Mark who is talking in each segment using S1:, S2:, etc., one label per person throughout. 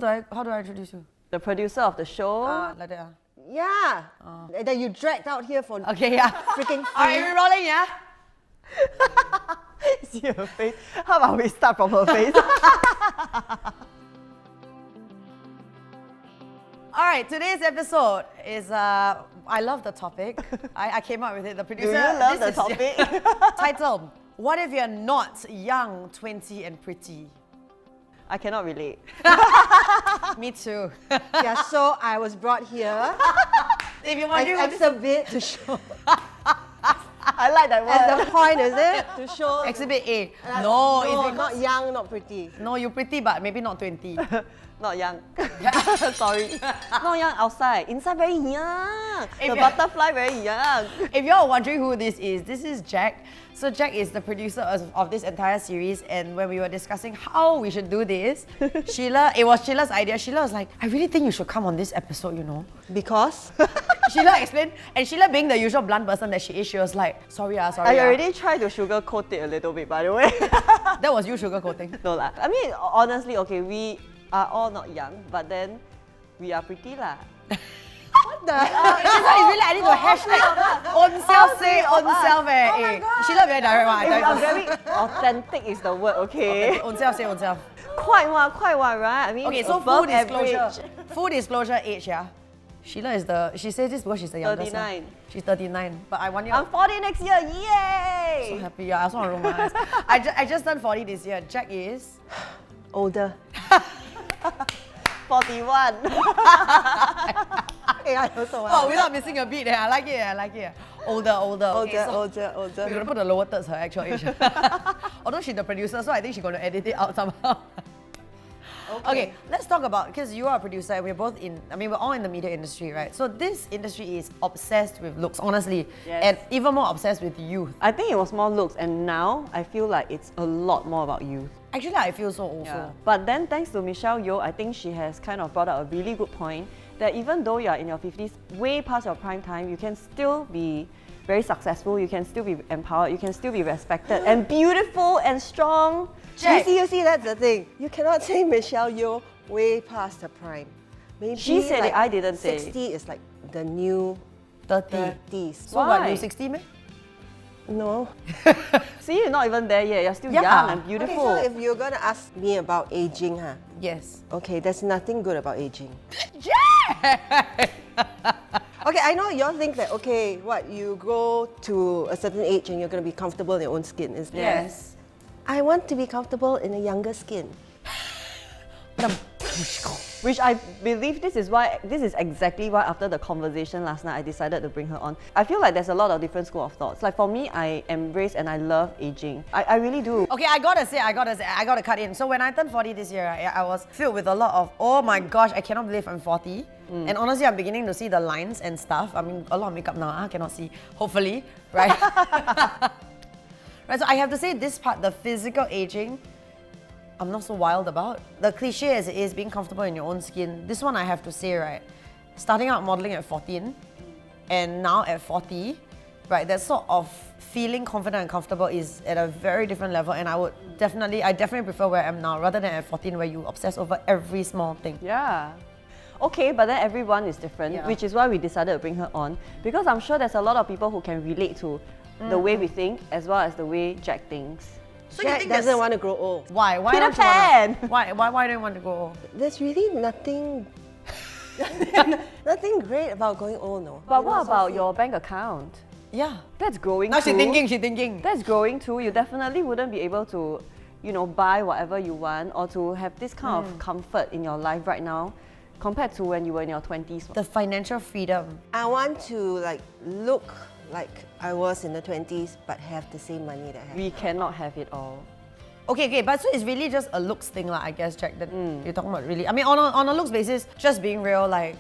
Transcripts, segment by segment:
S1: How do I introduce you?
S2: The producer of the show.
S1: Like that.
S3: Yeah. That you dragged out here for
S1: Okay, yeah.
S3: freaking
S1: Are
S3: free.
S1: we rolling, yeah?
S2: See her face. How about we start from her face?
S1: All right, today's episode is, I love the topic. I came up with it. The producer.
S2: Do you love the
S1: is
S2: topic?
S1: titled, What If You're Not Young, 20 and Pretty?
S2: I cannot relate.
S1: Me too.
S3: Yeah, so I was brought here
S1: If you're
S3: as
S1: wondering what
S3: exhibit to show.
S2: I like that
S3: As
S2: word.
S3: the point, is it? To show.
S1: Exhibit A.
S3: No,
S1: No, it's because,
S3: not young, not pretty.
S1: no, you're pretty, but maybe not 20.
S2: Not young. Sorry. Not young outside. Inside very young.
S1: If
S2: The
S1: you-
S2: butterfly very young.
S1: If you're wondering who this is Jack. So Jack is the producer of this entire series, and when we were discussing how we should do this, it was Sheila's idea. Sheila was like, I really think you should come on this episode, you know.
S3: Because?
S1: Sheila explained, and Sheila being the usual blunt person that she is, she was like, sorry.
S2: I
S1: ah."
S2: already tried to sugarcoat it a little bit, by the way.
S1: That was you sugarcoating.
S2: No lah. I mean, honestly, okay, we are all not young, but then we are pretty lah.
S3: What the?
S1: This one is really, I need to hashtag own self say own self Sheila very direct one, I tell
S2: I'm
S1: you.
S2: very authentic is the word, okay?
S1: Own self say own self.
S2: Quite one, right? I mean,
S1: Okay, so
S2: above
S1: full disclosure.
S2: average.
S1: Full disclosure age, yeah. Sheila is she says this because she's the youngest.
S2: 39.
S1: She's 39, but I want you.
S2: I'm 40 next year,
S1: So
S2: yay!
S1: happy, yeah. I also want to roll my eyes. I just turned 40 this year. Jack is
S3: Older.
S2: 41.
S3: Hey, I also
S1: oh, without missing a beat. I like it. Older. Okay, so
S3: older.
S1: we're gonna put the lower thirds her actual age. Although she's the producer, so I think she's gonna edit it out somehow. Okay, let's talk about, because you are a producer and we're both we're all in the media industry, right? So this industry is obsessed with looks, honestly.
S2: Yes.
S1: And even more obsessed with youth.
S2: I think it was more looks, and now I feel like it's a lot more about youth.
S1: Actually, I feel so also.
S2: But then thanks to Michelle Yeoh, I think she has kind of brought out a really good point that even though you're in your 50s, way past your prime time, you can still be very successful, you can still be empowered, you can still be respected and beautiful and strong.
S1: Jack.
S3: You see, that's the thing. You cannot say Michelle Yeoh way past her prime. Maybe
S2: She said
S3: like
S2: it, I didn't say.
S3: 60 is like the new
S1: 30.
S3: 30s.
S1: So what,
S2: Why?
S1: you 60, man?
S3: No.
S2: See, you're not even there yet, you're still
S1: Yeah.
S2: young and
S3: Okay,
S2: beautiful.
S3: so if you're gonna ask me about aging, huh?
S1: Yes.
S3: Okay, there's nothing good about aging.
S1: Jack!
S3: Okay, I know you all think that, okay, what, you grow to a certain age and you're gonna be comfortable in your own skin, isn't it?
S1: Yes.
S3: I want to be comfortable in a younger skin.
S2: Which I believe this is exactly why after the conversation last night I decided to bring her on. I feel like there's a lot of different school of thoughts. Like for me, I embrace and I love aging. I really do.
S1: Okay, I gotta cut in. So when I turned 40 this year, I was filled with a lot of, oh my gosh, I cannot believe I'm 40. And honestly, I'm beginning to see the lines and stuff. I mean, a lot of makeup now, I cannot see. Hopefully, right? Right, so I have to say this part, the physical aging, I'm not so wild about. The cliche as it is, being comfortable in your own skin, this one I have to say, right? Starting out modeling at 14 and now at 40, right? That sort of feeling confident and comfortable is at a very different level, and I definitely prefer where I am now rather than at 14 where you obsess over every small thing.
S2: Yeah. Okay, but then everyone is different,
S1: Yeah.
S2: which is why we decided to bring her on. Because I'm sure there's a lot of people who can relate to the way we think as well as the way Jack thinks.
S1: So you
S3: Jack
S1: think
S3: doesn't
S1: that's-
S3: want to grow old.
S1: Why? Why
S2: Peter
S1: don't you wanna,
S2: Pan!
S1: why don't you want to go old?
S3: There's really nothing great about going old, no.
S2: But what about your bank account?
S1: Yeah.
S2: That's growing
S1: Now
S2: too.
S1: she's thinking.
S2: That's growing too. You definitely wouldn't be able to, buy whatever you want or to have this kind of comfort in your life right now compared to when you were in your 20s.
S1: The financial freedom.
S3: I want to look like I was in the 20s but have the same money that I have.
S2: We cannot have it all.
S1: Okay, but so it's really just a looks thing, I guess, Jack, that you're talking about really. I mean, on a looks basis, just being real, I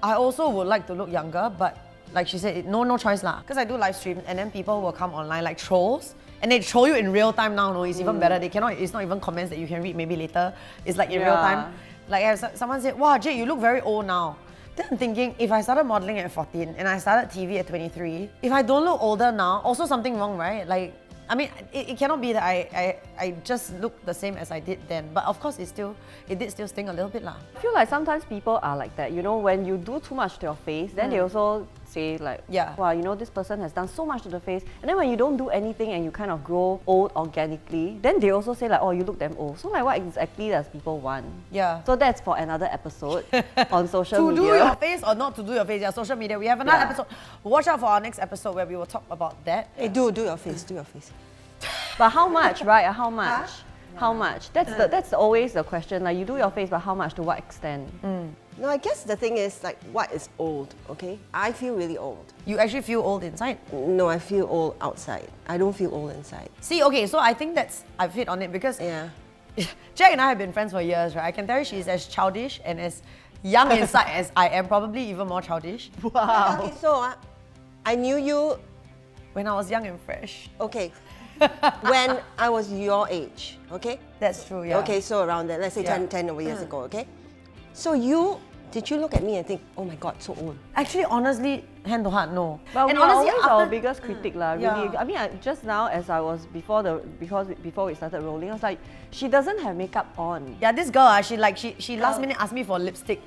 S1: also would like to look younger, but like she said, no choice lah. Because I do live streams and then people will come online like trolls, and they troll you in real time now, no, it's even better. It's not even comments that you can read maybe later. It's like in real time. Like if someone said, wow, Jade, you look very old now. Then I'm thinking, if I started modeling at 14 and I started TV at 23, if I don't look older now, also something wrong, right? Like, I mean, it cannot be that I just look the same as I did then. But of course, it did still sting a little bit lah.
S2: I feel like sometimes people are like that. You know, when you do too much to your face, then they also say like,
S1: Yeah.
S2: wow, you know, this person has done so much to the face. And then when you don't do anything and you kind of grow old organically, then they also say like, oh, you look damn old. So like, what exactly does people want?
S1: Yeah.
S2: So that's for another episode on social
S1: To
S2: media.
S1: do your face or not to do your face, yeah, social media. We have another episode. Watch out for our next episode where we will talk about that.
S3: Hey, do your face, do your face.
S2: But how much, right? How much? How much? That's always the question. Like, you do your face, but how much? To what extent?
S3: No, I guess the thing is like, what is old, okay? I feel really old.
S1: You actually feel old inside.
S3: No, I feel old outside. I don't feel old inside.
S1: See, okay, so I think I've hit on it because
S3: Yeah.
S1: Jack and I have been friends for years, right? I can tell you she's as childish and as young inside as I am, probably even more childish.
S2: Wow.
S3: Okay, so I knew you,
S1: When I was young and fresh.
S3: okay, when I was your age, okay?
S1: That's true, yeah.
S3: Okay, so around that, let's say
S1: Yeah.
S3: 10 over years ago, okay? So did you look at me and think, oh my God, so old?
S1: Actually, honestly, hand to heart, no.
S2: But
S1: and
S2: we are
S1: honestly,
S2: always our biggest critic lah. Really,
S1: Yeah.
S2: I mean, just now as I was before we started rolling, I was like, she doesn't have makeup on.
S1: Yeah, this girl, she last minute asked me for lipstick,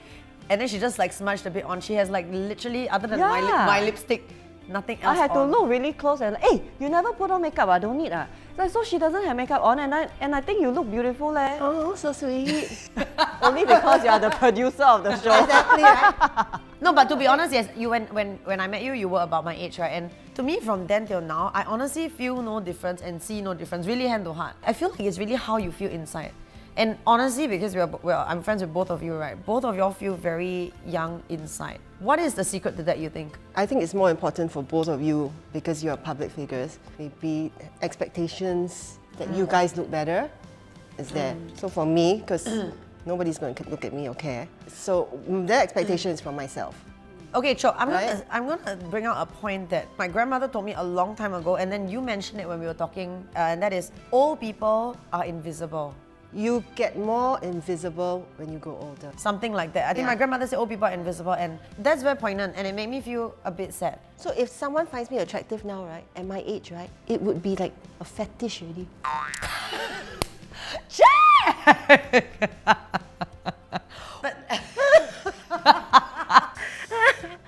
S1: and then she just like smudged a bit on. She has like literally, other than
S2: Yeah.
S1: my lipstick, nothing else
S2: I had to
S1: on.
S2: look really close and like, hey, you never put on makeup, I don't need ah. Like, so she doesn't have makeup on, and I think you look beautiful leh.
S3: Oh, so sweet.
S2: Only because you are the producer of the show.
S3: Exactly, right?
S1: No, but to be honest, yes, when I met you, you were about my age, right? And to me, from then till now, I honestly feel no difference and see no difference, really hand to heart. I feel like it's really how you feel inside. And honestly, because I'm friends with both of you, right? Both of y'all feel very young inside. What is the secret to that, you think?
S3: I think it's more important for both of you because you're public figures. Maybe expectations that you guys look better is there. So for me, because nobody's going to look at me or care. So that expectation is from myself.
S1: Okay, Cho, I'm
S3: Right?
S1: gonna bring out a point that my grandmother told me a long time ago, and then you mentioned it when we were talking, and that is, old people are invisible.
S3: You get more invisible when you grow older.
S1: Something like that. I think my grandmother said old people are invisible, and that's very poignant, and it made me feel a bit sad.
S3: So if someone finds me attractive now, right, at my age, right, it would be like a fetish already.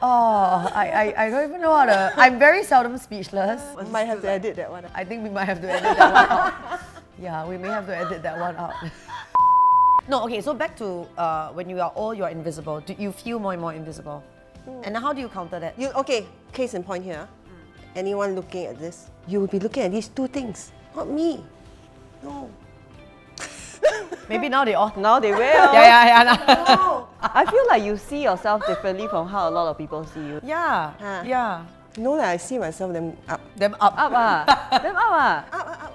S1: Oh, I don't even know how to. I'm very seldom speechless.
S3: Might have to edit that one.
S1: I think we might have to edit that one out. Yeah, we may have to edit that one out. No, okay, so back to when you are old, you're invisible. Do you feel more and more invisible? And how do you counter that?
S3: Okay, case in point here. Anyone looking at this, you will be looking at these two things, not me. No.
S1: Maybe now they all.
S2: Now they will.
S1: Yeah.
S3: No.
S2: I feel like you see yourself differently from how a lot of people see you.
S1: Yeah,
S3: Huh.
S1: yeah.
S3: No, I see myself them up.
S1: Them up.
S2: Up ah. Them up ah.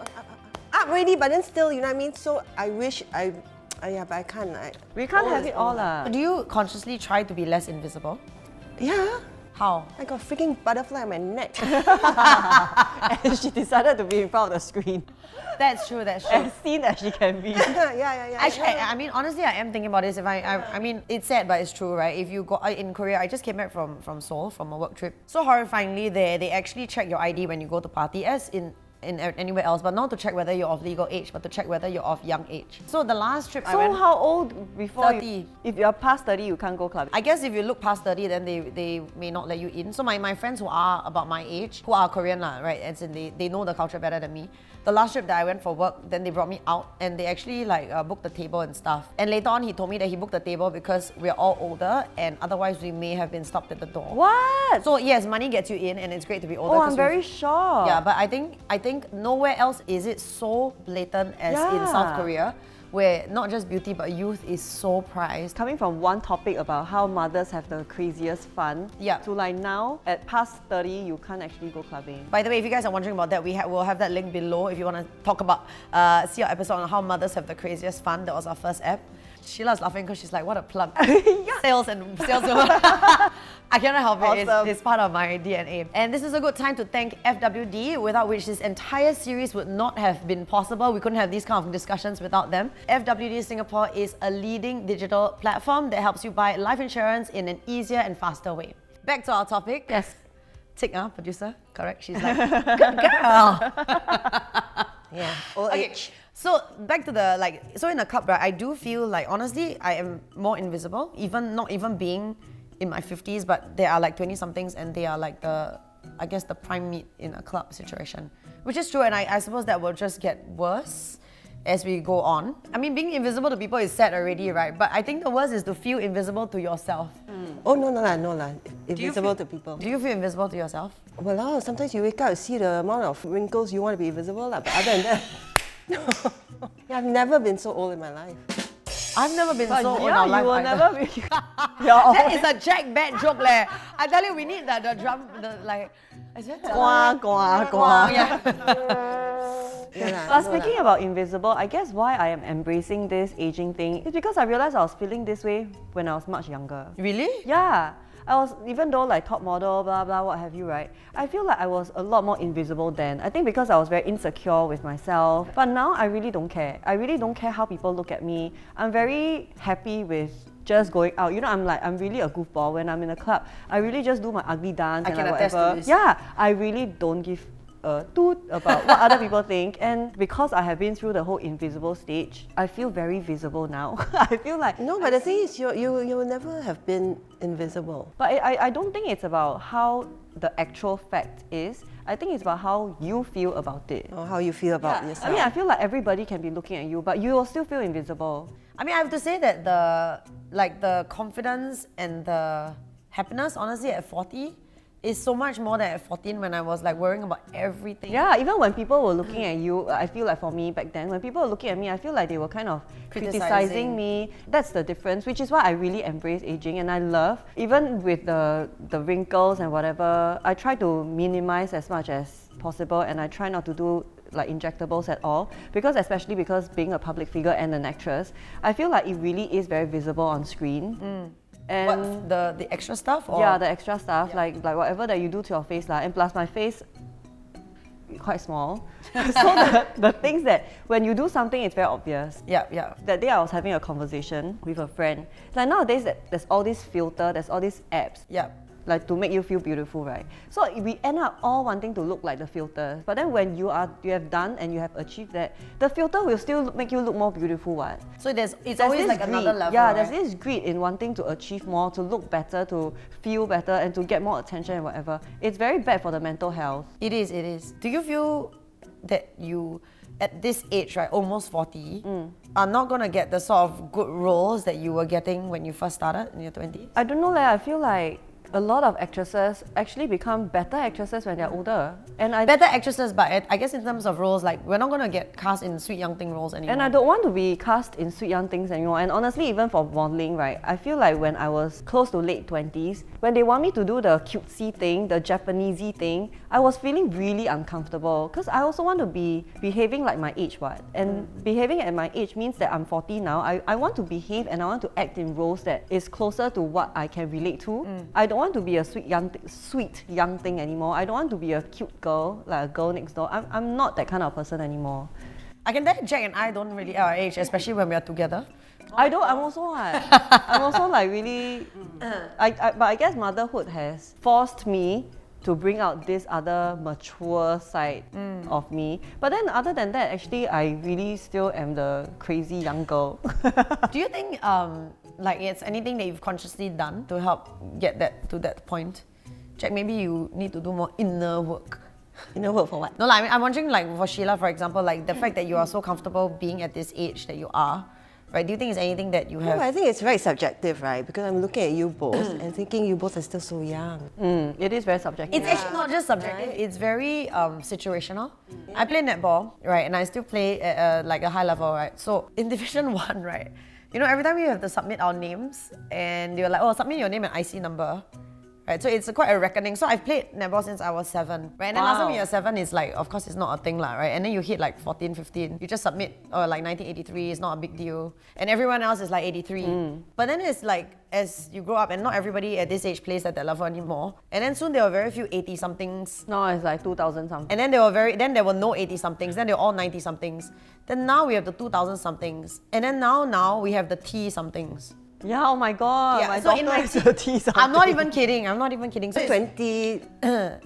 S3: Up already, but then still, you know what I mean? So I wish yeah, but I can't.
S2: We can't have
S3: is
S2: it all
S3: over.
S2: lah.
S1: Do you consciously try to be less invisible?
S3: Yeah.
S1: How?
S3: I got a freaking butterfly on my neck.
S2: And she decided to be in front of the screen.
S1: That's true, that's true.
S2: As seen as she can be.
S3: yeah.
S1: Actually, I mean, honestly, I am thinking about this. If I mean, it's sad, but it's true, right? If you go in Korea, I just came back from Seoul from a work trip. So horrifyingly, they actually check your ID when you go to party, as in anywhere else, but not to check whether you're of legal age, but to check whether you're of young age. So the last trip I
S2: So
S1: went.
S2: how old before
S1: 30.
S2: If you're past 30, you can't go clubbing.
S1: I guess if you look past 30, then they may not let you in. So my friends who are about my age, who are Korean lah, right? As in they know the culture better than me. The last trip that I went for work, then they brought me out and they actually like booked the table and stuff. And later on, he told me that he booked the table because we're all older and otherwise we may have been stopped at the door.
S2: What?
S1: So yes, money gets you in and it's great to be older.
S2: Oh,
S1: 'cause
S2: I'm very shocked.
S1: yeah, but I think nowhere else is it so blatant as in
S2: Yeah.
S1: South Korea, where not just beauty but youth is so prized.
S2: Coming from one topic about how mothers have the craziest fun,
S1: Yeah.
S2: to like now, at past 30, you can't actually go clubbing.
S1: By the way, if you guys are wondering about that, we'll have that link below if you want to talk about, see our episode on how mothers have the craziest fun. That was our first ep. Sheila's laughing because she's like, what a plug. Sales. I cannot help it.
S2: Awesome.
S1: It's part of my DNA. And this is a good time to thank FWD, without which this entire series would not have been possible. We couldn't have these kind of discussions without them. FWD Singapore is a leading digital platform that helps you buy life insurance in an easier and faster way. Back to our topic.
S2: Yes.
S1: Tick, producer, correct? She's like, good girl.
S3: Yeah. Old
S1: Okay,
S3: age.
S1: so back to the so in a club, right? I do feel like honestly, I am more invisible, even not even being in my 50s, but they are like 20 somethings and they are like I guess the prime meat in a club situation, which is true, and I suppose that will just get worse as we go on. I mean, being invisible to people is sad already, right? But I think the worst is to feel invisible to yourself.
S3: Oh, no lah. Invisible to people.
S1: Do you feel invisible to yourself?
S3: Well, sometimes you wake up and see the amount of wrinkles you want to be invisible, but other than that, no. Yeah, I've never been so old in my life.
S1: I've never been
S2: But
S1: so old in
S2: yeah,
S1: our life.
S2: you will
S1: either.
S2: never be.
S1: That is a Jack bad joke, leh. I tell you, we need the drum, Is it? Yeah.
S3: Yeah,
S2: But speaking about invisible, I guess why I am embracing this aging thing is because I realized I was feeling this way when I was much younger.
S1: Really?
S2: Yeah. I was, even though like top model, blah blah, what have you, right? I feel like I was a lot more invisible then. I think because I was very insecure with myself. But now I really don't care. I really don't care how people look at me. I'm very happy with just going out. You know, I'm really a goofball. When I'm in a club, I really just do my ugly dance and
S1: can
S2: like
S1: attest to
S2: whatever.
S1: this.
S2: Yeah, I really don't give a toot about what other people think. And because I have been through the whole invisible stage, I feel very visible now. I feel like
S3: No, but the thing is, you will never have been invisible.
S2: But I don't think it's about how the actual fact is. I think it's about how you feel about it.
S3: Or how you feel about yourself.
S2: I mean, I feel like everybody can be looking at you, but you will still feel invisible.
S1: I mean, I have to say that the confidence and the happiness, honestly, at 40 is so much more than at 14 when I was like worrying about everything.
S2: Yeah, even when people were looking at you, I feel like for me back then, when people were looking at me, I feel like they were kind of criticizing me. That's the difference, which is why I really embrace aging, and I love, even with the wrinkles and whatever, I try to minimize as much as possible, and I try not to do like injectables at all, especially because being a public figure and an actress, I feel like it really is very visible on screen. And
S1: What, the extra stuff? Or?
S2: yeah, the extra stuff, like whatever that you do to your face, and plus my face quite small. So the things that when you do something, it's very obvious.
S1: Yeah.
S2: That day I was having a conversation with a friend. It's like nowadays there's all these filter, there's all these apps.
S1: Yeah.
S2: Like to make you feel beautiful, right? So we end up all wanting to look like the filters. But then when you have done and you have achieved that, the filter will still make you look more beautiful, what?
S1: So it's
S2: There's
S1: always
S2: this
S1: like another
S2: greed.
S1: level.
S2: Yeah,
S1: right?
S2: there's this greed in wanting to achieve more, to look better, to feel better, and to get more attention and whatever. It's very bad for the mental health.
S1: It is. Do you feel that you, at this age, right, almost 40, are not going to get the sort of good roles that you were getting when you first started in your 20s?
S2: I don't know, I feel like a lot of actresses actually become better actresses when they're older. And
S1: Better actresses, but I guess in terms of roles, like we're not going to get cast in sweet young thing roles anymore.
S2: And I don't want to be cast in sweet young things anymore. And honestly, even for modeling, right, I feel like when I was close to late 20s, when they want me to do the cutesy thing, the Japanesey thing, I was feeling really uncomfortable because I also want to be behaving like my age, what? And behaving at my age means that I'm 40 now. I want to behave and I want to act in roles that is closer to what I can relate to. I don't want to be a sweet young thing anymore. I don't want to be a cute girl, like a girl next door. I'm not that kind of person anymore.
S1: I can tell Jack and I don't really at our age, especially when we are together.
S2: I'm also like really, but I guess motherhood has forced me to bring out this other mature side of me. But then other than that, actually, I really still am the crazy young girl.
S1: Do you think like it's anything that you've consciously done to help get that to that point? Jack, maybe you need to do more inner work.
S3: Inner work for what?
S1: No, I mean, I'm wondering, like for Sheila, for example, like the fact that you are so comfortable being at this age that you are, right? Do you think it's anything that you have?
S3: No, I think it's very subjective, right? Because I'm looking at you both and thinking you both are still so young.
S2: It is very subjective.
S1: It's actually not just subjective, it's very situational. I play netball, right? And I still play at like a high level, right? So in Division 1, right? You know, every time we have to submit our names and they were like, oh, submit your name and IC number. Right, so it's quite a reckoning. So I've played netball since I was 7, right? And then last time you're 7 is like, of course it's not a thing lah, right? And then you hit like 14, 15. You just submit like 1983, it's not a big deal. And everyone else is like 83. But then it's like, as you grow up, and not everybody at this age plays at that level anymore. And then soon there were very few 80-somethings.
S2: No, it's like 2000 something.
S1: And then there were no 80-somethings, then they were all 90-somethings. Then now we have the 2000-somethings. And then now we have the T-somethings.
S2: Yeah, oh my god,
S1: Yeah,
S2: my
S1: so in
S2: daughter
S1: my
S2: is 30 something.
S1: I'm not even kidding. I'm not even kidding. So it's-
S3: 20,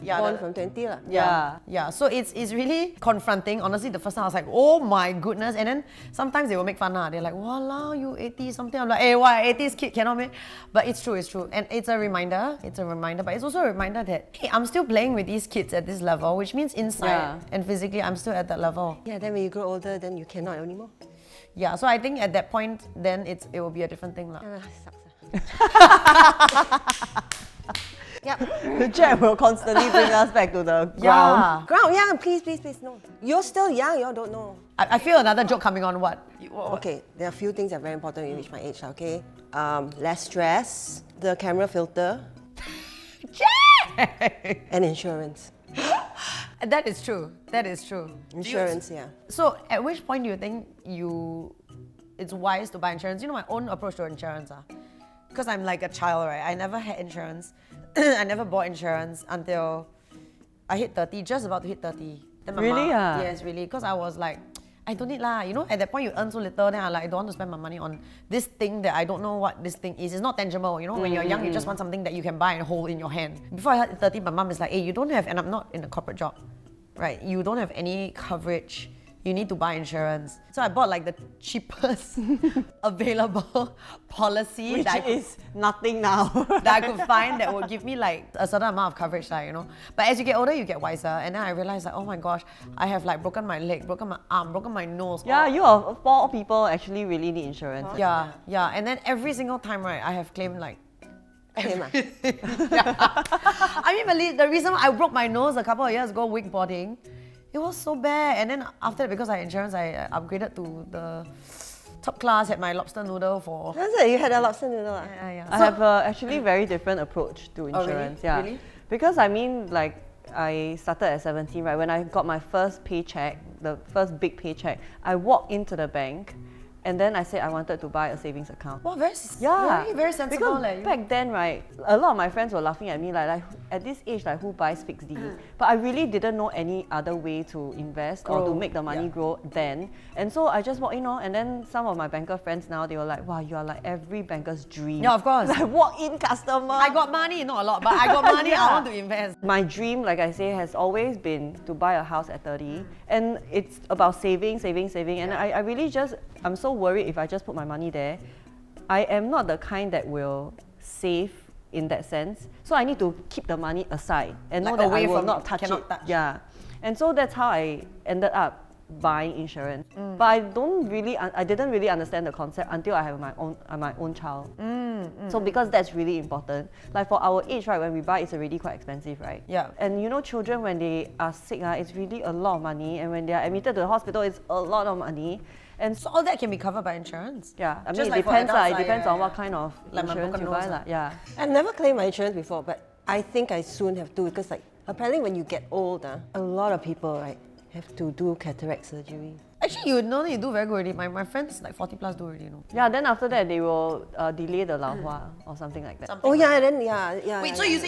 S1: Yeah,
S3: born
S1: the-
S3: from 20 lah.
S2: Yeah.
S1: Yeah, so it's really confronting. Honestly, the first time I was like, oh my goodness. And then sometimes they will make fun. They're like, walao, you 80 something. I'm like, hey, what, 80s kid cannot make? But it's true, it's true. And it's a reminder. It's a reminder. But it's also a reminder that, hey, I'm still playing with these kids at this level, which means inside
S2: Yeah.
S1: and physically, I'm still at that level.
S3: Yeah, then when you grow older, then you cannot anymore.
S1: Yeah, so I think at that point, then it will be a different thing.
S3: Sucks.
S2: Yep. The Jack will constantly bring us back to the ground.
S1: Yeah.
S3: Ground, yeah, please, no. You're still young, you all don't know.
S1: I feel another joke coming on. What?
S3: Okay, there are a few things that are very important when you reach my age, okay? Less stress, the camera filter, and insurance.
S1: That is true. That is true.
S3: Insurance, yeah.
S1: So, at which point do you think it's wise to buy insurance? You know, my own approach to insurance, because I'm like a child, right? I never had insurance. I never bought insurance until I hit 30, just about to hit 30. Then my
S2: Really,
S1: mom,
S2: ah?
S1: Yes, really. Because I was like, I don't need lah. You know, at that point you earn so little, then I don't want to spend my money on this thing that I don't know what this thing is. It's not tangible. You know, when you're young, you just want something that you can buy and hold in your hand. Before I hit 30, my mom is like, hey, you don't have, and I'm not in a corporate job, right? You don't have any coverage. You need to buy insurance. So I bought like the cheapest available policy
S2: Which
S1: that
S2: is nothing now.
S1: that I could find that would give me like a certain amount of coverage, like, you know. But as you get older, you get wiser. And then I realized like, oh my gosh, I have like broken my leg, broken my arm, broken my nose.
S2: Yeah, you of all people actually really need insurance.
S1: Yeah, yeah. And then every single time, right, I have claimed like,
S3: Same ah.
S1: I mean, the reason I broke my nose a couple of years ago, wakeboarding, it was so bad. And then after that, because I had insurance, I upgraded to the top class, had my lobster noodle for...
S3: That's it, you had a lobster noodle ah?
S1: Yeah.
S2: I have a actually very different approach to insurance. Yeah,
S1: Really?
S2: because I mean, like I started at 17, right? When I got my first paycheck, the first big paycheck, I walked into the bank, and then I said I wanted to buy a savings account.
S1: Wow, very sensible.
S2: Because
S1: Like,
S2: back then, right, a lot of my friends were laughing at me like at this age, like who buys fixed D? But I really didn't know any other way to invest or to make the money grow then. And so I just walked in, and then some of my banker friends now, they were like, wow, you are like every banker's dream.
S1: Yeah, of course.
S2: Like walk-in customer.
S1: I got money, not a lot, but I got money, I
S2: Yeah.
S1: want to invest.
S2: My dream, like I say, has always been to buy a house at 30. And it's about saving. And I really I'm so worried if I just put my money there. I am not the kind that will save in that sense. So I need to keep the money aside and know
S1: Like
S2: that
S1: away
S2: I will
S1: from-
S2: not touch
S1: cannot
S2: it.
S1: touch.
S2: Yeah. And so that's how I ended up buying insurance. But I didn't really understand the concept until I have my own child. So because that's really important. Like for our age, right, when we buy, it's already quite expensive, right?
S1: Yeah.
S2: And you know, children when they are sick, it's really a lot of money. And when they are admitted to the hospital, it's a lot of money. And
S1: So all that can be covered by insurance.
S2: yeah, I mean,
S1: Just
S2: it
S1: like for
S2: depends.
S1: adults,
S2: It depends on
S1: yeah.
S2: what kind of
S1: Like my
S2: insurance
S1: broken
S2: you buy.
S1: nose,
S2: Yeah.
S3: I've never claimed my insurance before, but I think I soon have to because like apparently when you get old, a lot of people right have to do cataract surgery.
S1: Actually, you know you do very good already. My friends like 40 plus do already, you know.
S2: Yeah, then after that, they will delay the lao hua or something like that.
S3: Oh yeah, then yeah.
S1: Wait,
S3: yeah,
S1: so
S3: yeah.
S1: you say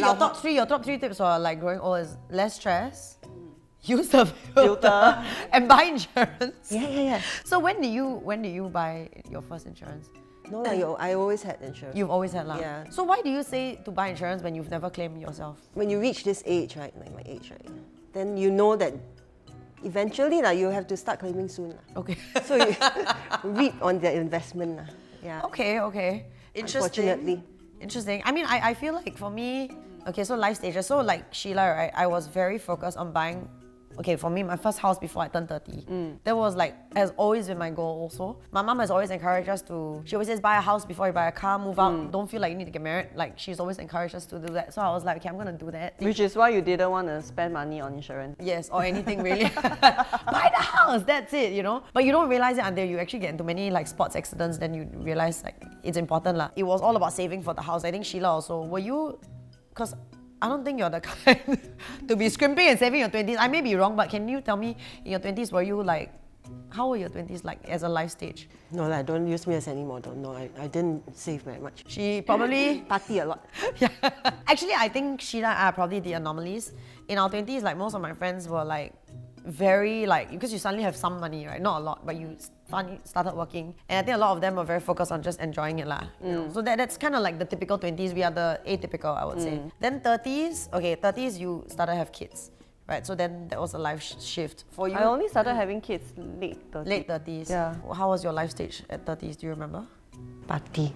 S1: your top three tips for like growing old is less stress, use the filter, and buy insurance.
S3: Yeah.
S1: So when did you buy your first insurance?
S3: No, I always had insurance.
S1: You've always had lah.
S3: Yeah.
S1: So why do you say to buy insurance when you've never claimed yourself?
S3: When you reach this age, right, like my age, right, then you know that eventually you have to start claiming soon.
S1: Okay.
S3: So you reap on the investment. Yeah.
S1: Okay. Interesting.
S3: Unfortunately.
S1: Interesting. I mean, I feel like for me, okay, so life stages. So like Sheila, right, I was very focused on buying, okay, for me, my first house before I turned 30. That was like, has always been my goal also. My mom has always encouraged us to, she always says, buy a house before you buy a car, move out, don't feel like you need to get married. Like, she's always encouraged us to do that. So I was like, okay, I'm gonna do that.
S2: Which is why you didn't want to spend money on insurance.
S1: Yes, or anything really. Buy the house, that's it, you know. But you don't realize it until you actually get into many like sports accidents, then you realize like it's important lah. It was all about saving for the house. I think Sheila also, were you, because I don't think you're the kind to be scrimping and saving your 20s. I may be wrong, but can you tell me in your 20s, were you like, how were your 20s like as a life stage?
S3: No, don't use me as any model. No, I didn't save very much.
S1: She probably
S3: Party a lot.
S1: yeah. Actually, I think Sheila and I are probably the anomalies. In our 20s, like most of my friends were like very like, because you suddenly have some money, right? Not a lot, but you finally started working. And I think a lot of them are very focused on just enjoying it lah. You know? So that's kind of like the typical 20s. We are the atypical, I would say. Then 30s, okay, 30s you started to have kids. Right, so then that was a life shift for you.
S2: I only started having kids late 30s.
S1: Late 30s.
S2: Yeah.
S1: How was your life stage at 30s? Do you remember?
S3: Party.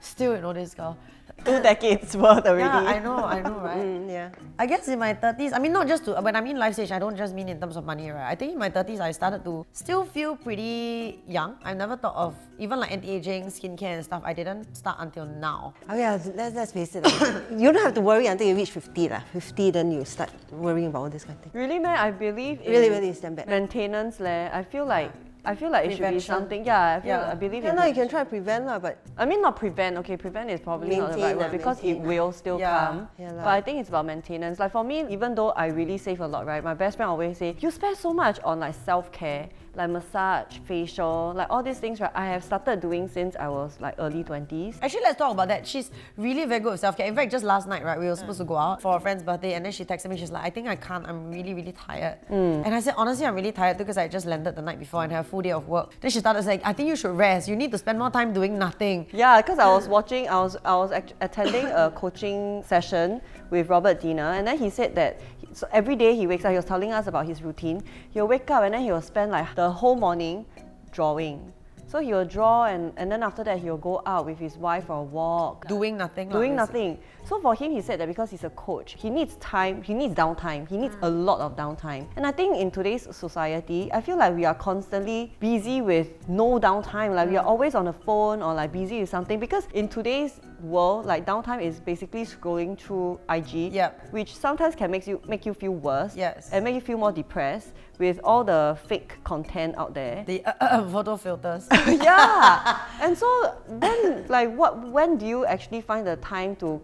S1: Still, you know this girl.
S2: 2 decades worth already.
S1: Yeah, I know, right?
S3: Yeah.
S1: I guess in my 30s, I mean, not just to, when I mean life stage, I don't just mean in terms of money, right? I think in my 30s, I started to still feel pretty young. I never thought of even like anti-aging, skincare and stuff. I didn't start until now.
S3: Oh yeah, let's face it. You don't have to worry until you reach 50 lah. 50, then you start worrying about all this kind of thing.
S2: Really, man, I believe in
S3: Really, it's damn bad.
S2: maintenance. I feel like it should be
S1: Prevention.
S2: something. Yeah, I believe
S3: Yeah,
S2: in
S3: no, you can try prevent lah, but
S2: I mean, not prevent. Okay, prevent is probably not the
S3: Maintain
S2: right word
S3: lah,
S2: because it
S3: maintain.
S2: will still
S1: Yeah.
S2: come.
S3: Yeah lah.
S2: But I think it's about maintenance. Like for me, even though I really save a lot, right? My best friend always say, you spend so much on like self-care, like massage, facial, like all these things, right? I have started doing since I was like early 20s.
S1: Actually, let's talk about that. She's really very good with self-care. In fact, just last night, right, we were supposed to go out for a friend's birthday, and then she texted me. She's like, I think I can't. I'm really, really tired. And I said, honestly, I'm really tired too because I just landed the night before and had a full day of work. Then she started saying, I think you should rest. You need to spend more time doing nothing.
S2: Yeah, because I was watching, I was attending a coaching session with Robert Diener, and then he said that so every day he wakes up, he was telling us about his routine. He'll wake up and then he'll spend like the whole morning drawing. So he will draw and then after that he'll go out with his wife for a walk.
S1: Doing nothing.
S2: Doing nothing. So for him, he said that because he's a coach, he needs time, he needs downtime, he needs a lot of downtime. And I think in today's society, I feel like we are constantly busy with no downtime. Like we are always on the phone or like busy with something because in today's world, like downtime is basically scrolling through IG, which sometimes can make you feel worse and make you feel more depressed with all the fake content out there.
S1: The photo filters.
S2: Yeah. And so then like when do you actually find the time to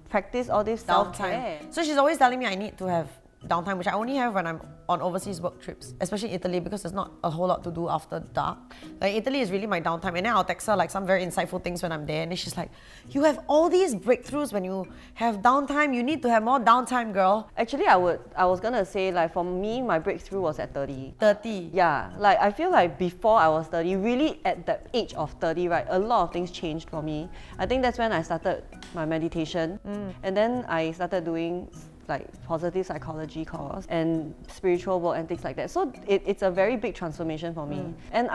S2: practice all this self-care?
S1: So she's always telling me I need to have downtime, which I only have when I'm on overseas work trips, especially Italy, because there's not a whole lot to do after dark. Like Italy is really my downtime, and then I'll text her like some very insightful things when I'm there, and then she's like, you have all these breakthroughs when you have downtime, you need to have more downtime, girl.
S2: Actually, I was gonna say like for me, my breakthrough was at 30.
S1: 30.
S2: Yeah, like I feel like before I was 30, really at the age of 30, right, a lot of things changed for me. I think that's when I started my meditation, and then I started doing like positive psychology course and spiritual work and things like that. So it's a very big transformation for me. And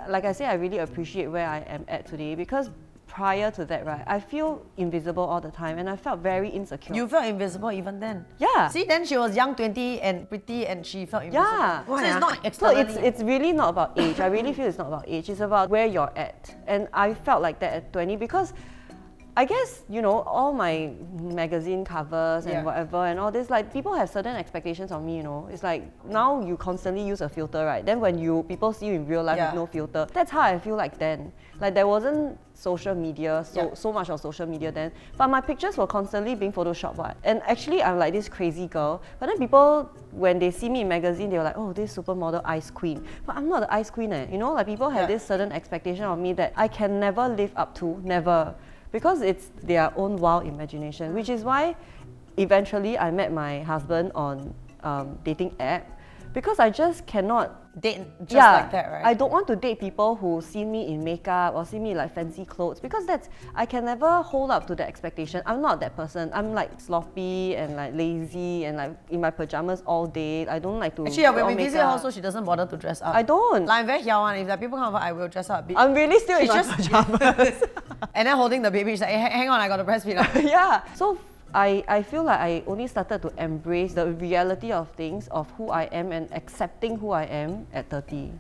S2: like I say, I really appreciate where I am at today because prior to that, right, I feel invisible all the time and I felt very insecure.
S1: You felt invisible even then?
S2: Yeah.
S1: See, then she was young, 20 and pretty and she felt invisible.
S2: Yeah.
S1: So it's not
S2: So
S1: externally.
S2: it's really not about age. I really feel it's not about age. It's about where you're at. And I felt like that at 20 because I guess, you know, all my magazine covers and whatever and all this, like people have certain expectations of me, you know. It's like now you constantly use a filter, right? Then when people see you in real life with no filter, that's how I feel like then. Like there wasn't social media, so much of social media then, but my pictures were constantly being photoshopped, right? And actually I'm like this crazy girl, but then people, when they see me in magazine, they were like, oh, this supermodel ice queen. But I'm not the ice queen, you know, like people have this certain expectation of me that I can never live up to, never. Because it's their own wild imagination, which is why eventually I met my husband on dating app because I just cannot
S1: date just like that, right?
S2: I don't want to date people who see me in makeup or see me like fancy clothes because I can never hold up to the expectation. I'm not that person. I'm like sloppy and like lazy and like in my pajamas all day. I don't like to.
S1: Actually, when we visit her also, she doesn't bother to dress up.
S2: I don't.
S1: Like I'm very hiao one. If like, people come over, I will dress up.
S2: I'm really still in my pajamas.
S1: And then holding the baby, she's like, hey, hang on, I got to breastfeed.
S2: Yeah. So I feel like I only started to embrace the reality of things, of who I am and accepting who I am at 30.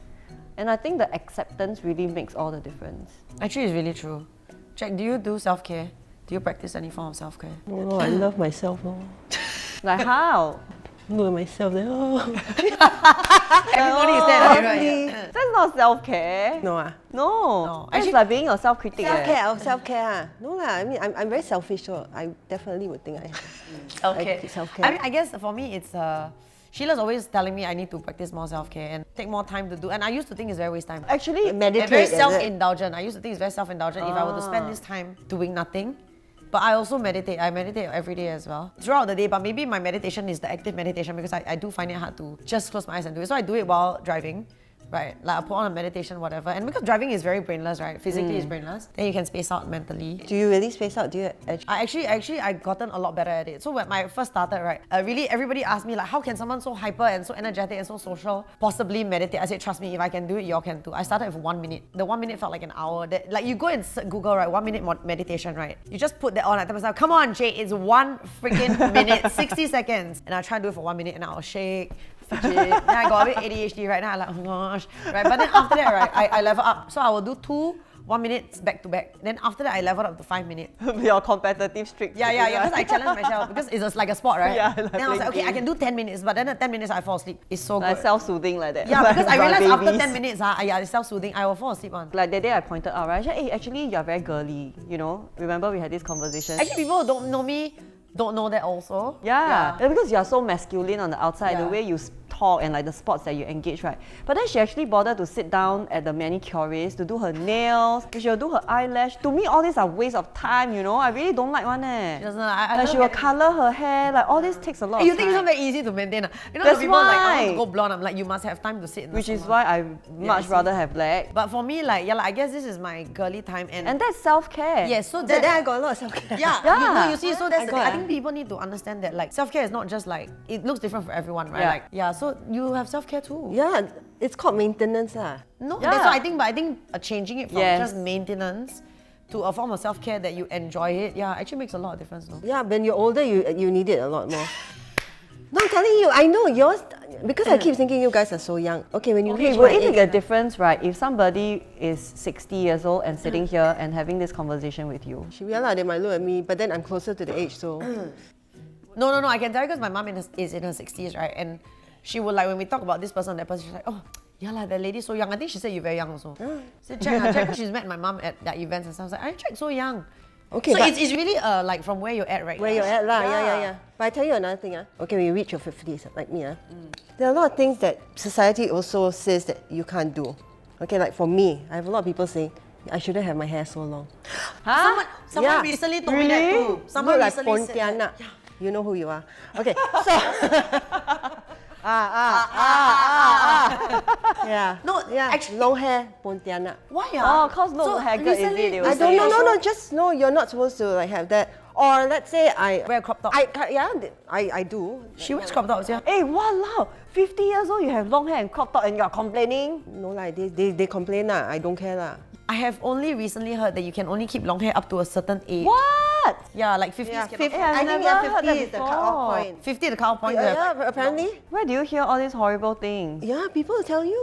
S2: And I think the acceptance really makes all the difference.
S1: Actually, it's really true. Jack, do you do self-care? Do you practice any form of self-care?
S3: No, I love myself. No.
S2: Like how?
S3: Look at myself there. Oh.
S1: Everybody is there, right?
S2: That's not self-care.
S3: No,
S2: No.
S1: Actually,
S2: It's like being a self-critic.
S3: Self-care. No lah. I mean, I'm very selfish, so I definitely would think
S1: Okay.
S3: Self-care.
S1: I mean, I guess for me, it's Sheila's always telling me I need to practice more self-care and take more time to do. And I used to think it's very waste time.
S2: Actually,
S3: meditate.
S1: And very self-indulgent. I used to think it's very self-indulgent. If I were to spend this time doing nothing, But I also meditate. I meditate every day as well. Throughout the day, but maybe my meditation is the active meditation because I do find it hard to just close my eyes and do it. So I do it while driving. Right, like I put on a meditation, whatever. And because driving is very brainless, right? Physically it's brainless. Then you can space out mentally.
S3: Do you really space out? Do you
S1: I gotten a lot better at it. So when I first started, right, really everybody asked me like, how can someone so hyper and so energetic and so social possibly meditate? I said, trust me, if I can do it, y'all can too. I started with 1 minute. The 1 minute felt like an hour. Like you go and Google, right, 1 minute meditation, right? You just put that on. I tell myself, come on, Jade, it's 1 freaking minute, 60 seconds. And I try to do it for 1 minute and I'll shake. Fidget. Then I got a bit ADHD right now. I'm like, oh gosh, right? But then after that, right, I level up. So I will do 2 1 minutes back to back. Then after that, I leveled up to 5 minutes.
S2: Your competitive streak.
S1: Yeah. Because I challenge myself because it's just like a sport, right?
S2: Yeah.
S1: Then I was like, okay, I can do 10 minutes, but then at 10 minutes I fall asleep. It's so
S2: Like
S1: good.
S2: self-soothing like that.
S1: Yeah, because I realized after
S2: babies.
S1: 10 minutes, it's self-soothing. I will fall asleep on.
S2: Like the day I pointed out, right? Hey, actually, you're very girly. You know, remember we had this conversation.
S1: Actually, people who don't know me don't know that also.
S2: Yeah. Because you're so masculine on the outside, the
S1: Yeah.
S2: way you talk and like the sports that you engage, right? But then she actually bothered to sit down at the manicurist to do her nails, she'll do her eyelash. To me, all these are waste of time, you know. I really don't like one.
S1: She doesn't I
S2: Like she will color her hair, like all this takes a lot of
S1: You
S2: time.
S1: think it's not very easy to maintain? You know,
S2: That's
S1: the people like, I want
S2: why.
S1: to go blonde. I'm like, you must have time to sit in the
S2: Which is
S1: salon.
S2: why I much
S1: see.
S2: rather have black.
S1: But for me, like, I guess this is my girly time. And
S2: And that's self-care.
S1: yes, so
S3: Then I
S1: that...
S3: got a lot of self-care.
S1: Yeah, you see, so that's the thing.
S3: got
S1: I
S3: it.
S1: think people need to understand that like self-care is not just like, it looks different for everyone, right?
S2: Yeah.
S1: Like, yeah, so you have self-care too.
S3: Yeah, it's called maintenance.
S1: No,
S2: Yeah.
S1: that's what I think, but I think changing it from
S2: Yes.
S1: just maintenance to a form of self-care that you enjoy it, actually makes a lot of difference, no?
S3: Yeah, when you're older, you need it a lot more. No, I'm telling you, I know yours, because I keep thinking you guys are so young. Okay, when you
S2: Okay,
S3: reach
S2: will
S3: my
S2: it make
S3: age,
S2: a difference, right? If somebody is 60 years old and sitting here and having this conversation with you.
S3: they might look at me, but then I'm closer to the age, so...
S1: No, I can tell you because my mom is in her 60s, right? And she would like, when we talk about this person, that person, she's like, oh, yeah, like that lady so young. I think she said you're very young also. I said, Jack, because she's met my mom at that events and stuff. I was like, I Jack so young.
S3: Okay,
S1: so
S3: but
S1: it's really like from where you're at right
S3: where
S1: now.
S3: you're at lah, yeah. But I tell you another thing, okay, when you reach your 50s, like me, there are a lot of things that society also says that you can't do. Okay, like for me, I have a lot of people saying, I shouldn't have my hair so long.
S2: Huh?
S1: Someone
S3: Yeah.
S1: recently told me that too. Someone
S3: Look like
S1: recently said that.
S3: Pontianak. You know who you are. Okay, so... Yeah.
S1: No,
S3: yeah.
S1: actually-
S3: long hair, Pontianak.
S1: Why
S2: Oh, cause look haggard, is it? They will
S3: I
S2: say.
S3: don't know. No. Just no. You're not supposed to like have that. Or let's say I
S1: Wear crop top.
S3: I do.
S1: She wears crop tops, yeah.
S2: Hey, walao! 50 years old, you have long hair and crop top and you're complaining?
S3: No lah. They complain lah. I don't care lah.
S1: I have only recently heard that you can only keep long hair up to a certain age.
S2: What?
S1: Yeah, like 50s
S3: Yeah,
S1: cannot.
S3: 50,
S2: I've
S3: I think
S2: never heard
S3: 50
S2: that
S3: is the
S2: before.
S3: cut-off point.
S1: 50 the cut point. to have,
S3: Yeah, apparently.
S2: Where do you hear all these horrible things?
S3: Yeah, people tell me.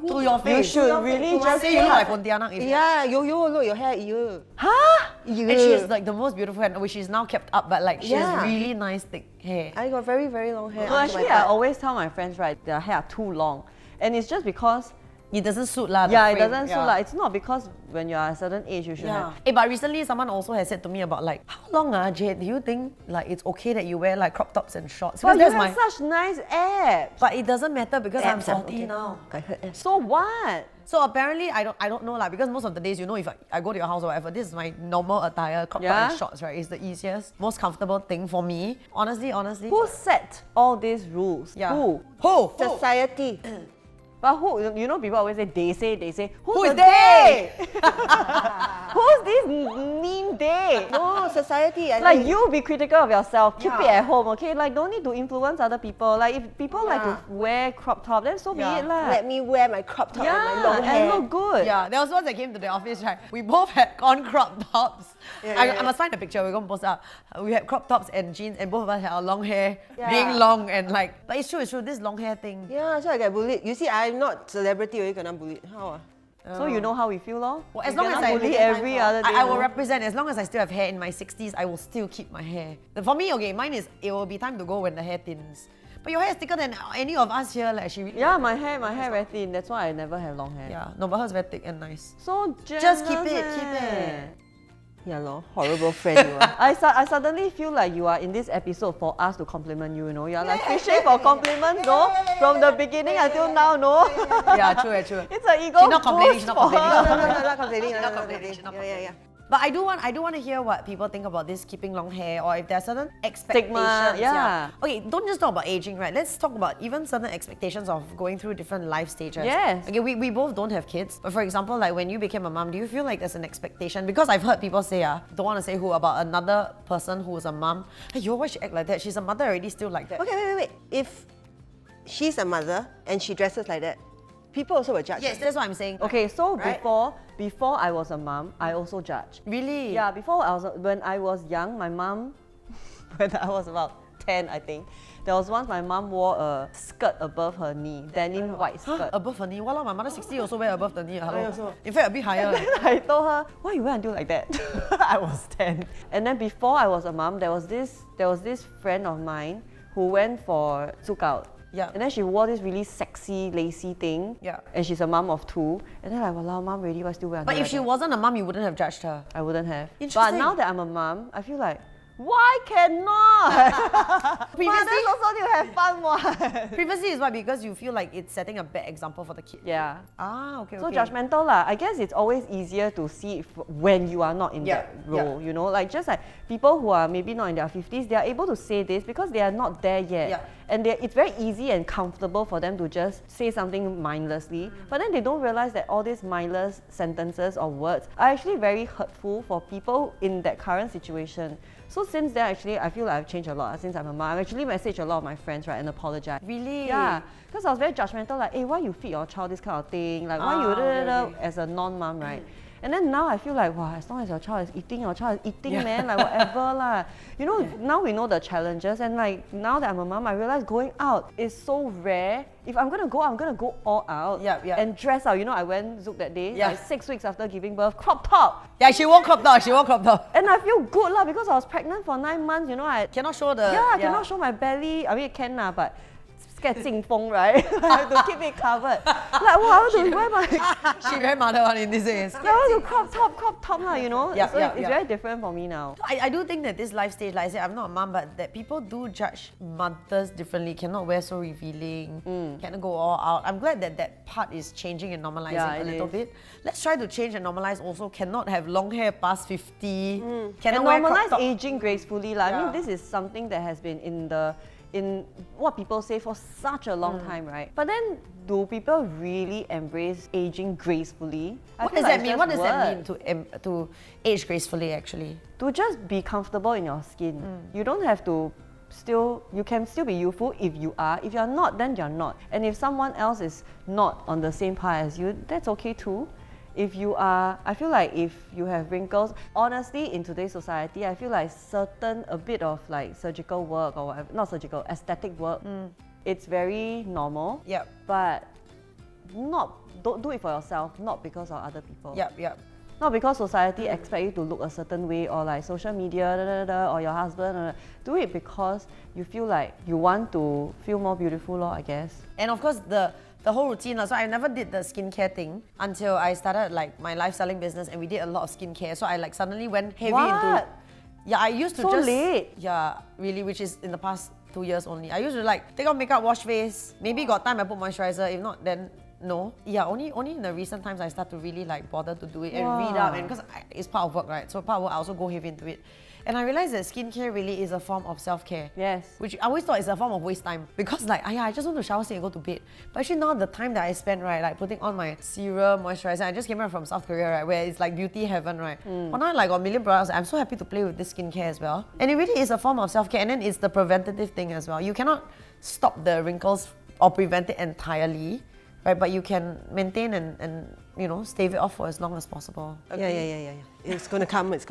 S1: To your face.
S2: should really just
S1: say you look like Pontianak. If
S3: Yeah, you look your hair. You.
S2: Huh?
S1: And she has like the most beautiful hair, which she's now kept up, but like she has
S3: Yeah.
S1: really nice thick hair.
S3: I got very very long hair.
S2: No,
S3: onto my
S2: actually, I
S3: back.
S2: always tell my friends, right, their hair are too long. And it's just because,
S1: It doesn't suit lah. the
S2: yeah, it
S1: frame,
S2: doesn't suit.
S1: yeah.
S2: Like, it's not because when you're a certain age, you should
S1: Yeah.
S2: have.
S1: But recently someone also has said to me about like, how long Jade, do you think like it's okay that you wear like crop tops and shorts?
S2: But
S1: Because
S2: you
S1: that's
S2: have such nice abs.
S1: But it doesn't matter because I'm
S3: Abs,
S1: 40
S3: okay.
S1: now.
S3: I heard abs.
S2: So what?
S1: So apparently I don't know lah, because most of the days, you know, if I go to your house or whatever, this is my normal attire, crop top
S2: Yeah.
S1: and shorts, right? It's the easiest, most comfortable thing for me. Honestly.
S2: Who set all these rules?
S1: Yeah.
S2: Who?
S1: Who?
S3: Society.
S2: But who? You know, people always say, they say.
S1: Who is
S2: the
S1: they?
S2: Who's this mean they?
S3: No, society. I
S2: Like
S3: think.
S2: you be critical of yourself, keep it
S1: Yeah.
S2: at home, okay? Like don't need to influence other people. Like if people like to
S3: Yeah.
S2: wear crop top, then so
S1: Yeah.
S2: be it lah.
S3: Let me wear my crop top and my
S2: Yeah,
S3: long hair.
S2: and look good.
S1: Yeah, there was once I came to the office, right? We both had on crop tops. I must find a picture, we're gonna post it up. We had crop tops and jeans, and both of us had our long hair being long and like. But it's true, this long hair thing.
S3: Yeah, so I get bullied. You see, I'm not celebrity, you gonna bullied. How?
S2: So you know how we feel, lor?
S1: Well, as
S2: You
S1: long as
S2: cannot
S1: I
S2: bully every other day.
S1: I will
S2: no?
S1: represent, as long as I still have hair in my 60s, I will still keep my hair. For me, okay, mine is, it will be time to go when the hair thins. But your hair is thicker than any of us here, like she really.
S2: Yeah, my hair very thin. That's why I never have long hair.
S1: Yeah, no, but hers very thick and nice.
S2: So
S1: Just keep
S2: jealous,
S1: it, keep
S2: eh.
S1: it.
S3: Yeah, lor. Horrible friend you are.
S2: I suddenly feel like you are in this episode for us to compliment you, you know? You're like fishing for compliments, no? From the beginning until now, no?
S1: Yeah, true.
S2: It's an ego
S1: She's not complaining,
S2: boost
S1: she's not
S2: for
S1: complaining.
S2: her.
S3: No, not complaining.
S1: She's not complaining, she's not
S3: Yeah.
S1: But I do want to hear what people think about this keeping long hair, or if there are certain expectations.
S2: Stigma, yeah.
S1: Okay, don't just talk about aging, right? Let's talk about even certain expectations of going through different life stages.
S2: Yes.
S1: Okay, we both don't have kids, but for example, like when you became a mom, do you feel like there's an expectation? Because I've heard people say, don't want to say who, about another person who's a mom. Hey, yo, why she act like that? She's a mother already, still like that.
S3: Okay, wait. If she's a mother and she dresses like that, people also will judge
S1: Yes,
S3: her.
S1: that's what I'm saying.
S2: Okay, so
S1: Right?
S2: before I was a mom, I also judged.
S1: Really?
S2: Yeah, when I was young, my mom, when I was about 10, I think, there was once my mom wore a skirt above her knee, denim white skirt.
S1: Above her knee? Walao, my mother 60 also wear above the knee. Hello.
S3: I also.
S1: In fact, a bit higher.
S2: I told her, why you wear until like that? I was 10. And then before I was a mom, there was this friend of mine who went for zukout.
S1: Yeah.
S2: And then she wore this really sexy, lacy thing.
S1: Yeah.
S2: And she's a mom of 2. And then like, walao, mom already, why still wear until
S1: But if
S2: like
S1: she
S2: that?
S1: wasn't a mom, you wouldn't have judged her.
S2: I wouldn't have. But
S1: Interesting.
S2: now that I'm a mom, I feel like, why cannot?
S1: Previously-
S2: Mothers also need to have fun one.
S1: Previously is why? Because you feel like it's setting a bad example for the kid.
S2: Yeah.
S1: Ah, okay,
S2: So
S1: okay.
S2: judgmental lah. I guess it's always easier to see when you are not in
S1: Yeah,
S2: that role, you know? Like just like people who are maybe not in their 50s, they are able to say this because they are not there yet.
S1: Yeah.
S2: And it's very easy and comfortable for them to just say something mindlessly. But then they don't realize that all these mindless sentences or words are actually very hurtful for people in that current situation. So since then, actually, I feel like I've changed a lot since I'm a mom. I've actually messaged a lot of my friends, right, and apologize.
S1: Really?
S2: Yeah. Because I was very judgmental, like, hey, why you feed your child this kind of thing? Like, why you
S1: okay.
S2: as a non-mom, right? And then now I feel like, wow, as long as your child is eating, man, like whatever lah. You know, now we know the challenges, and like now that I'm a mom, I realize going out is so rare. If I'm gonna go all out and dress out. You know, I went Zouk that day, like 6 weeks after giving birth, crop top.
S1: Yeah, she wore crop top.
S2: And I feel good lah because I was pregnant for 9 months. You know, I
S1: Cannot show the...
S2: I cannot show my belly. I mean, it can lah, but scared 进风, right? I have to keep it covered. Like, wow, I want to wear my...
S1: She very mother one in this days.
S2: I want to crop top lah, you know?
S1: Yeah,
S2: so
S1: yeah,
S2: it's
S1: yeah.
S2: very different for me now.
S1: I do think that this life stage, like I said, I'm not a mom, but that people do judge mothers differently, cannot wear so revealing, cannot go all out. I'm glad that that part is changing and normalizing a little bit. Let's try to change and normalize also, cannot have long hair past 50, cannot
S2: And
S1: wear crop
S2: normalize
S1: top.
S2: aging gracefully lah. I
S1: Yeah.
S2: mean, this is something that has been in what people say for such a long time, right? But then, do people really embrace aging gracefully?
S1: What does that mean? What does that mean to age gracefully, actually?
S2: To just be comfortable in your skin. You don't have to you can still be youthful if you are. If you're not, then you're not. And if someone else is not on the same path as you, that's okay too. If you are, I feel like if you have wrinkles, honestly, in today's society, I feel like a bit of like surgical work or whatever, not surgical, aesthetic work, it's very normal.
S1: Yep.
S2: But don't do it for yourself, not because of other people.
S1: Yep.
S2: Not because society expect you to look a certain way or like social media or your husband. Do it because you feel like you want to feel more beautiful, I guess.
S1: And of course, the whole routine. So I never did the skincare thing until I started like my life selling business, and we did a lot of skincare. So I like suddenly went heavy into... Yeah, I used to
S2: so
S1: just...
S2: late.
S1: Yeah, really, which is in the past 2 years only. I used to like take out makeup, wash face. Maybe got time I put moisturizer. If not, then no. Yeah, only in the recent times I start to really like bother to do it and read up, and because it's part of work, right? So part of work, I also go heavy into it. And I realized that skincare really is a form of self-care.
S2: Yes.
S1: Which I always thought is a form of waste time. Because like, I just want to shower, sit and go to bed. But actually now the time that I spend, right, like putting on my serum, moisturizer, I just came back from South Korea, right, where it's like beauty heaven, right? But now I like got a million products. I'm so happy to play with this skincare as well. And it really is a form of self-care, and then it's the preventative thing as well. You cannot stop the wrinkles or prevent it entirely, right? But you can maintain and you know, stave it off for as long as possible.
S3: Yeah. It's gonna come.
S1: Okay,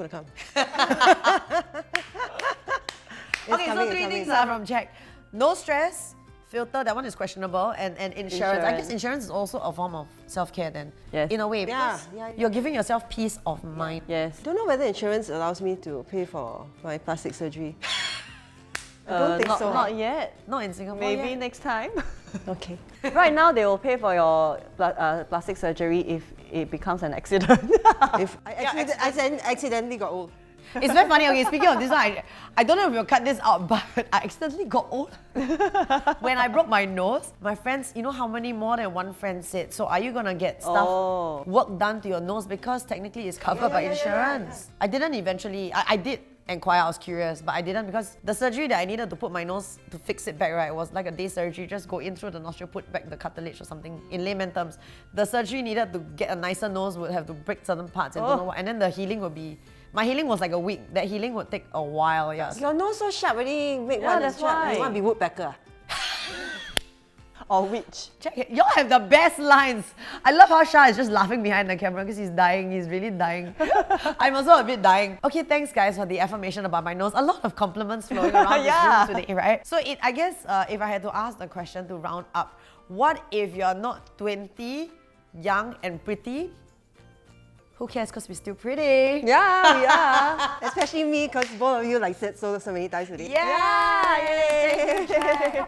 S1: so 3 things are from Jack. No stress, filter, that one is questionable, and insurance. I guess insurance is also a form of self-care then.
S2: Yes.
S1: In a way,
S3: Yeah,
S1: because
S3: yeah.
S1: you're giving yourself peace of mind.
S2: Yes.
S3: Don't know whether insurance allows me to pay for my plastic surgery. I don't think so.
S2: Not yet.
S1: Not in Singapore
S2: Maybe
S1: yet.
S2: next time.
S3: Okay.
S2: Right now, they will pay for your plastic surgery if it becomes an accident.
S3: If I accidentally got old.
S1: It's very funny. Okay, speaking of this one, I don't know if we'll cut this out, but I accidentally got old. When I broke my nose, my friends, you know how many more than one friend said, so are you gonna get stuff work done to your nose because technically it's covered by insurance? I didn't eventually, I did inquire, I was curious, but I didn't because the surgery that I needed to put my nose to fix it back, right, was like a day surgery. Just go in through the nostril, put back the cartilage or something. In layman terms, the surgery needed to get a nicer nose would have to break certain parts and don't know what, and then the healing would be. My healing was like a week. That healing would take a while, yeah.
S3: Your nose so sharp already make one
S2: that's
S3: sharp.
S2: why.
S3: You want to be woodpecker?
S2: Or which?
S1: Check it. Y'all have the best lines. I love how Shah is just laughing behind the camera because he's dying. He's really dying. I'm also a bit dying. Okay, thanks guys for the affirmation about my nose. A lot of compliments flowing around this room today, right? So I guess if I had to ask the question to round up, what if you're not 20, young and pretty? Who cares? Because we're still pretty.
S3: Yeah, yeah. Especially me, because both of you like said so many times today.
S1: Yeah! Yay!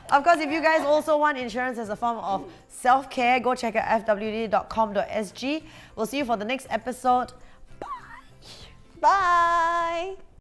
S1: Of course, if you guys also want insurance as a form of self-care, go check out fwd.com.sg. We'll see you for the next episode. Bye!
S3: Bye!